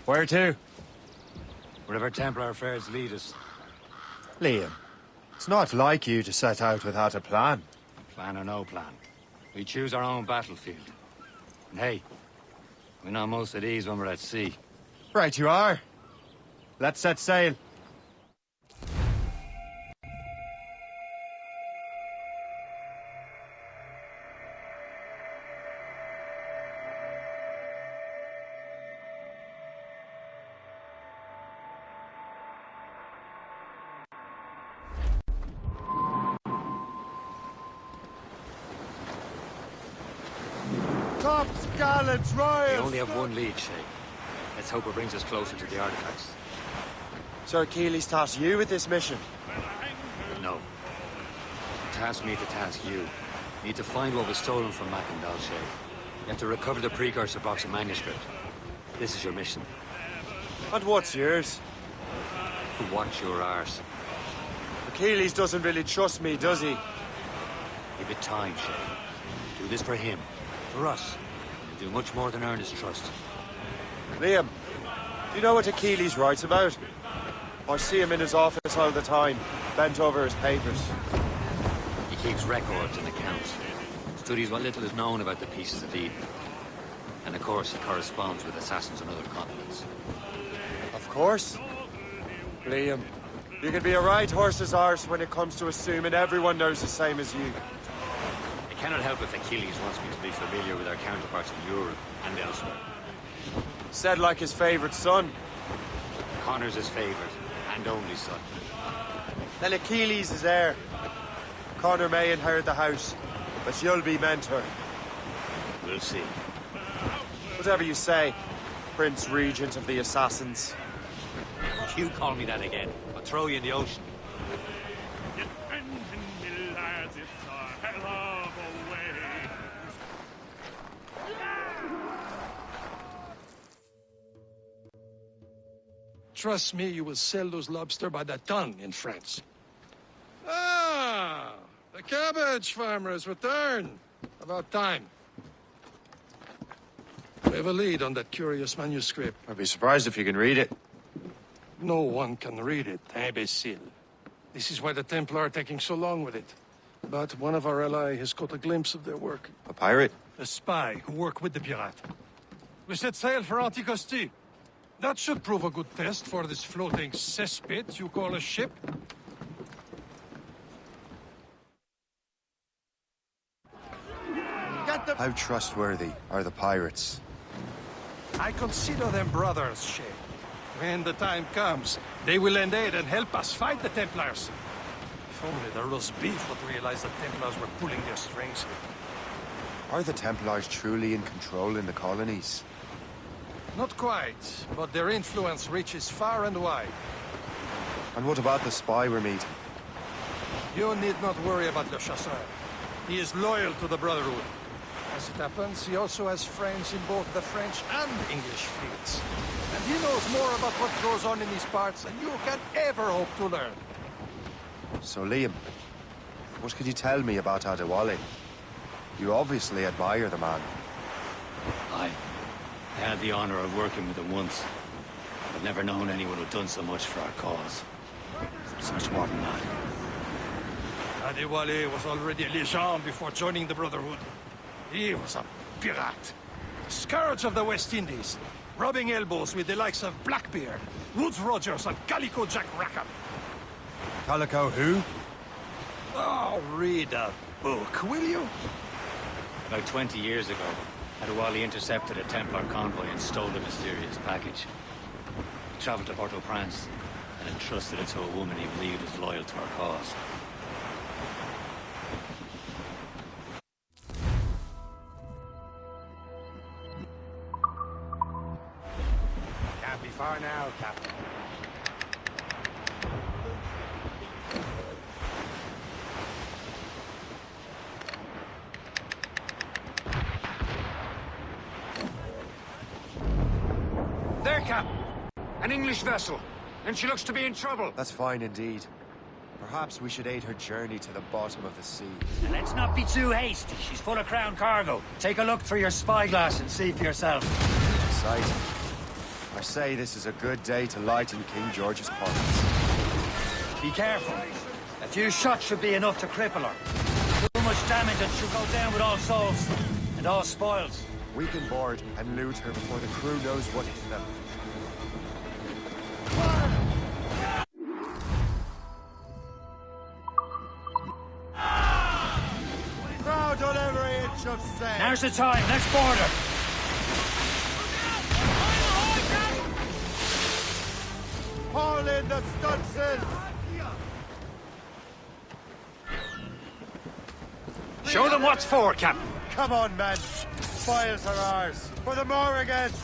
Where to? Wherever Templar affairs lead us. Liam, it's not like you to set out without a plan. Plan or no plan. We choose our own battlefield. And hey, we know most of these when we're at sea. Right you are. Let's set sail. Tops, gallants, We royals! only have one lead, Shay. Let's hope it brings us closer to the artifacts. Sir Achilles tasked you with this mission. No. He tasked me to task you. You need to find what was stolen from Mackandal, Shay. You have to recover the precursor box of manuscript. This is your mission. And what's yours? To watch your arse. Achilles doesn't really trust me, does he? Give it time, Shay. Do this for him. For us. You'll do much more than earn his trust. Liam, do you know what Achilles writes about? I see him in his office all the time, bent over his papers. He keeps records and accounts. Studies what little is known about the pieces of Eden. And of course, he corresponds with assassins on other continents. Of course. Liam, you can be a right horse's arse when it comes to assuming everyone knows the same as you. I cannot help if Achilles wants me to be familiar with our counterparts in Europe and elsewhere. Said like his favorite son. Connor's his favorite and only son. Then Achilles is heir. Connor may inherit the house, but you'll be mentor. We'll see. Whatever you say, Prince Regent of the Assassins. If you call me that again, I'll throw you in the ocean. Trust me, you will sell those lobster by the ton in France. Ah, the cabbage farmer has returned. About time. We have a lead on that curious manuscript. I'd be surprised if you can read it. No one can read it, imbecile. This is why the Templar are taking so long with it. But one of our allies has caught a glimpse of their work. A pirate? A spy who worked with the pirate. We set sail for Anticosti. That should prove a good test for this floating cesspit you call a ship. How trustworthy are the pirates? I consider them brothers, Shay. When the time comes, they will lend aid and help us fight the Templars. If only the roast beef would realize the Templars were pulling their strings. Are the Templars truly in control in the colonies? Not quite, but their influence reaches far and wide. And what about the spy we're meeting? You need not worry about Le Chasseur. He is loyal to the Brotherhood. As it happens, he also has friends in both the French and English fleets. And he knows more about what goes on in these parts than you can ever hope to learn. So, Liam, what could you tell me about Adewale? You obviously admire the man. I had the honor of working with him once. I've never known anyone who'd done so much for our cause. So much more than that. Adewale was already a legend before joining the Brotherhood. He was a pirate. The scourge of the West Indies. Rubbing elbows with the likes of Blackbeard, Woodes Rogers, and Calico Jack Rackham. Calico who? Oh, read a book, will you? About 20 years ago, Adewale intercepted a Templar convoy and stole the mysterious package. He traveled to Port-au-Prince and entrusted it to a woman he believed was loyal to our cause. Can't be far now, Captain. There, Cap! An English vessel, and she looks to be in trouble. That's fine indeed. Perhaps we should aid her journey to the bottom of the sea. And let's not be too hasty. She's full of crown cargo. Take a look through your spyglass and see for yourself. Sight. I say this is a good day to lighten King George's pockets. Be careful. A few shots should be enough to cripple her. Too much damage and she'll go down with all souls and all spoils. We can board and loot her before the crew knows what hit them. Crowd on every inch of sand. Now's the time. Let's board her. Haul in the stunsails. Show them what's for, Captain. Come on, men. Spoils are ours. For the Morrigans.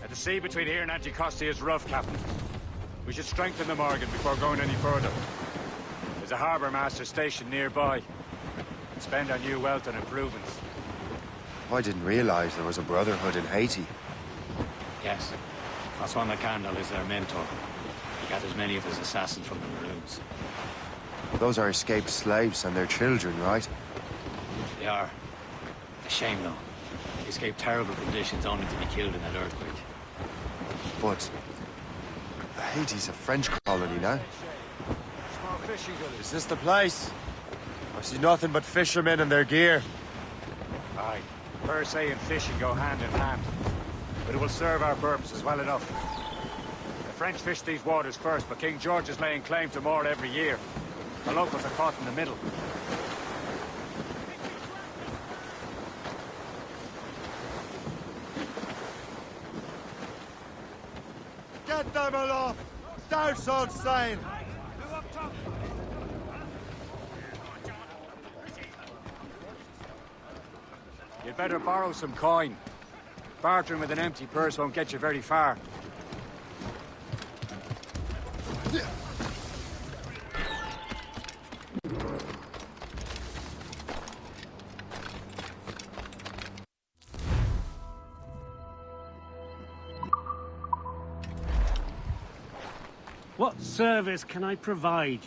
The sea between here and Anticosti is rough, Captain. We should strengthen the Morgan before going any further. There's a harbour master stationed nearby. And spend our new wealth on improvements. I didn't realize there was a brotherhood in Haiti. Yes. Francois McCandle is their mentor. He gathers many of his assassins from the Maroons. Those are escaped slaves and their children, right? They are. A shame, though. They escaped terrible conditions only to be killed in that earthquake. But Haiti's a French colony now. Small fishing village. Is this the place? I see nothing but fishermen and their gear. Aye. Per se and fishing go hand in hand. But it will serve our purposes well enough. The French fish these waters first, but King George is laying claim to more every year. The locals are caught in the middle. Get them aloft! Douse on sail! You'd better borrow some coin. Bartering with an empty purse won't get you very far. What service can I provide?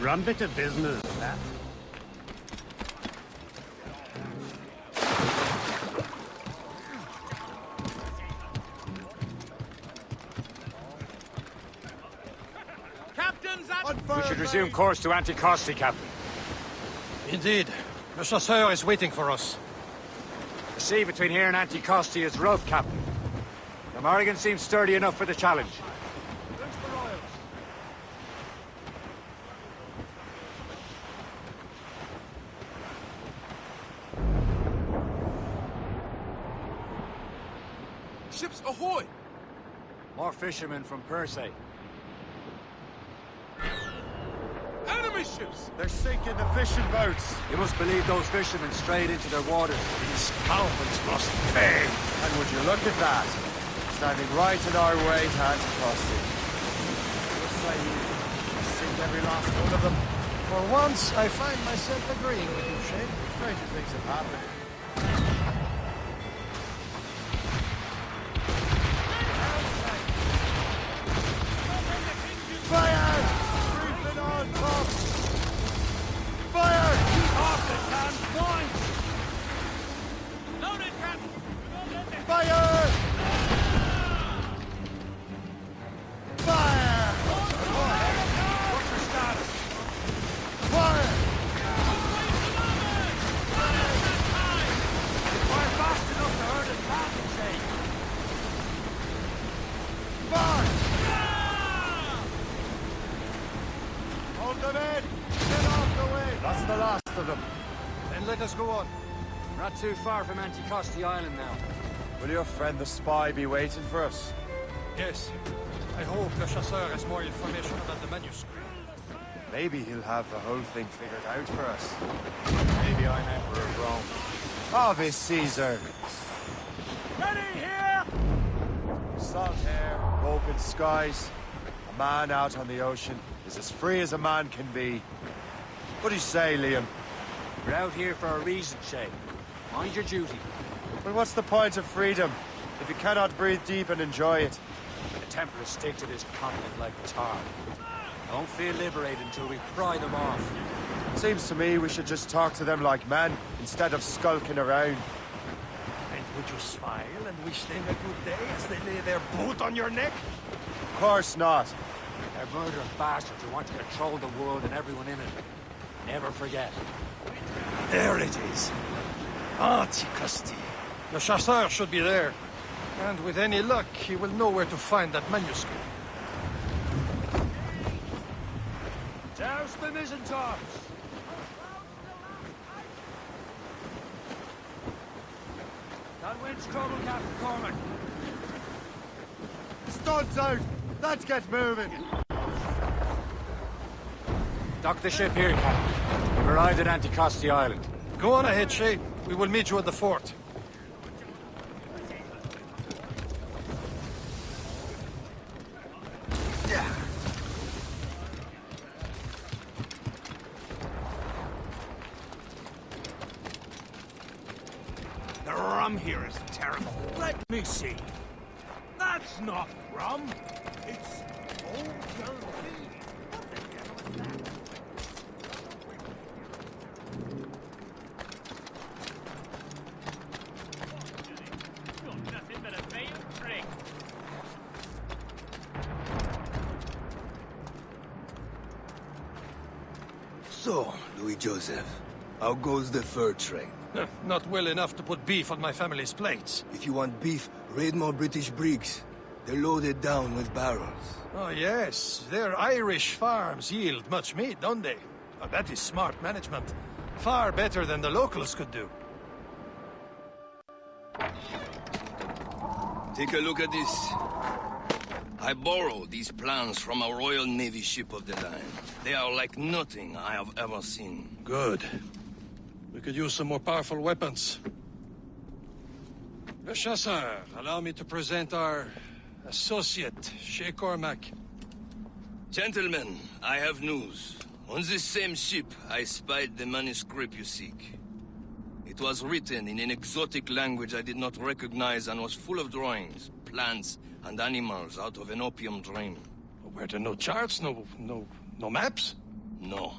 Rum bit of business, that. We should resume course to Anticosti, Captain. Indeed. Le Chasseur is waiting for us. The sea between here and Anticosti is rough, Captain. The Morrigan seems sturdy enough for the challenge. Ships ahoy! More fishermen from Persay. Enemy! Swiss ships! They're sinking the fishing boats. You must believe those fishermen strayed into their waters. These scoundrels must pay! And would you look at that? Standing right in our way to Anticosti. Looks like you sink every last one of them. For once, I find myself agreeing with you, Shane. Stranger things have happened. Fire! Reefing on top! Fire! Off the damn point! Loaded, Captain! Fire! Fire! What's your status? Fire! Fire fast enough to hurt his paddle, Shane. Fire! Hold them in! Get off the way! That's the last of them. Then let us go on. We're not too far from Anticosti Island now. Will your friend the spy be waiting for us? Yes. I hope Le Chasseur has more information about the manuscript. Maybe he'll have the whole thing figured out for us. Maybe I'm Emperor of Rome. Ave Caesar! Ready here! Salt air, open skies. A man out on the ocean is as free as a man can be. What do you say, Liam? We're out here for a reason, Shay. Mind your duty. Well, what's the point of freedom if you cannot breathe deep and enjoy it? The Templars stick to this continent like tar. I won't feel liberated until we pry them off. Seems to me we should just talk to them like men instead of skulking around. And would you smile and wish them a good day as they lay their boot on your neck? Of course not. They're murdering bastards who want to control the world and everyone in it. Never forget. There it is. Anticosti. Le Chasseur should be there. And with any luck, he will know where to find that manuscript. Douse the mizzen-tops! That wind's trouble, Captain Cormac. Studs out! Let's get moving! Dock the ship here, Captain. We've arrived at Anticosti Island. Go on ahead, Shay. We will meet you at the fort. The rum here is terrible. Let me see. That's not rum. It's old beer. Nothing but a veiled trick. So, Louis Joseph, how goes the fur trade? Not well enough to put beef on my family's plates. If you want beef, raid more British brigs. They're loaded down with barrels. Oh, yes. Their Irish farms yield much meat, don't they? Oh, that is smart management. Far better than the locals could do. Take a look at this. I borrowed these plans from a Royal Navy ship of the line. They are like nothing I have ever seen. Good. We could use some more powerful weapons. Le Chasseur, allow me to present our associate, Shay Cormac. Gentlemen, I have news. On this same ship, I spied the manuscript you seek. It was written in an exotic language I did not recognize and was full of drawings, plants, and animals out of an opium dream. Were there no charts, no maps? No.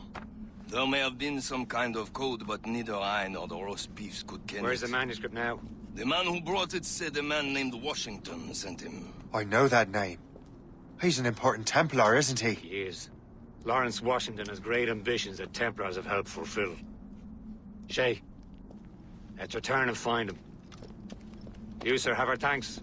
There may have been some kind of code, but neither I nor the roast beefs could ken Where's it. the manuscript now? The man who brought it said a man named Washington sent him. I know that name. He's an important Templar, isn't he? He is. Lawrence Washington has great ambitions that Templars have helped fulfill. Shay, let's return and find him. You, sir, have our thanks.